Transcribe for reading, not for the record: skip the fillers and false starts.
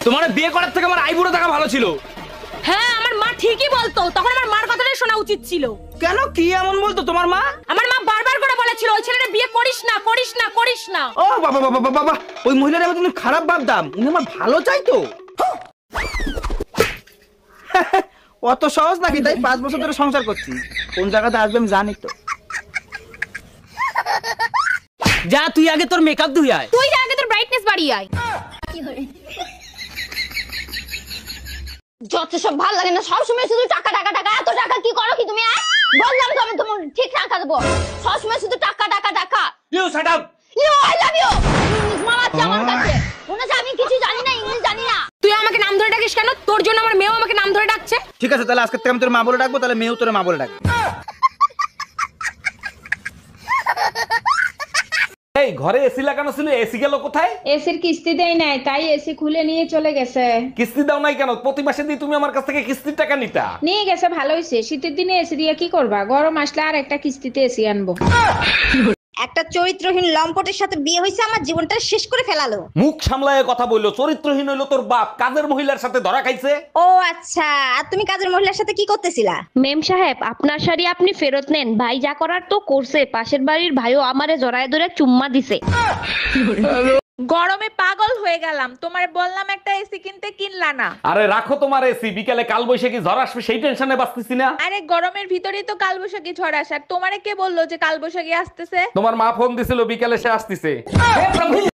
তোমার বিয়ে করার থেকে আমার আইবুড়ো থাকা ভালো ছিল। হ্যাঁ আমার মা ঠিকই বলতো, তখন আমার মার কথাটাই শোনা উচিত ছিল। কেন, কি এমন বলতো তোমার মা? আমার মা বারবার করে বলেছিল ওই ছেলেটা বিয়ে করিস না করিস না করিস না। ও বাবা বাবা বাবা বাবা, ওই মহিলার আমি তুমি খারাপ ভাবতাম, উনি আমার ভালো চাইতো। অত সহজ নাকি? তাই 5 বছর ধরে সংসার করছি, কোন জায়গাতে আসবে আমি জানি তো। যা তুই আগে তোর মেকআপ ধুই আয়। তুই আগে তোর ব্রাইটনেস বাড়িয়ে আয়। যত সব ভালো লাগে না, সবসময় শুধু টাকা টাকা টাকা। এত টাকা কি করো কি তুমি? বললাম তো আমি তোমার ঠিক টাকা দেবো, সবসময় শুধু টাকা টাকা টাকা। You shut up. You I love you. English মারাচ্ছে আমার কাছে, মনে হচ্ছে আমি কিছু জানি না, ইংলিশ জানি না। তুই আমাকে নাম ধরে ডাকিস কেন? তোর জন্য আমার মেয়েও আমাকে নাম ধরে ডাকছে। ঠিক আছে, তাহলে আজকে থেকে আমি তোর মা বলে ডাকবো, তাহলে মেয়েও তোর মা বলে ডাকবে। এই ঘরে এসি লাগানো ছিল, এসি গেল কোথায়? এসির কিস্তি দেয় নাই, তাই এসি খুলে নিয়ে চলে গেছে। কিস্তি দাও নাই কেন? প্রতি মাসে দিয়ে তুমি আমার কাছ থেকে কিস্তির টাকা নিতা। নিয়ে গেছে, ভালো হয়েছে। শীতের দিনে এসি দিয়ে কি করবা? গরম আসলে আর একটা কিস্তিতে এসি আনবো। একটা চরিত্রহীন লম্পটের সাথে বিয়ে হয়েছে, আমার জীবনটা শেষ করে ফেলালো। মুখ সামলায় কথা বললো, চরিত্রহীন হইলো তোর বাপ, কাজের মহিলার সাথে ধরা খাইছে। ও আচ্ছা, আর তুমি কাজের মহিলার সাথে কি করতেছিলা? মেম সাহেব, আপনার শাড়ি আপনি ফেরত নেন। ভাই যা করার তো করছে, পাশের বাড়ির ভাইও আমারে জড়ায় ধরে চুম্মা দিছে। গরমে পাগল হয়ে গেলাম, তোমার বললাম একটা এসি কিনতে, কিনলা না। আরে রাখো তোমার এসি, বিকালে কাল বৈশাখী ঝড় আসবে সেই টেনশনে বাঁচতেছি না। আরে গরমের ভিতরেই তো কালবৈশাখী ঝড় আসার, তোমারে কে বললো যে কালবৈশাখী আসতেছে? তোমার মা ফোন দিছিল বিকালে সে আসতেছে।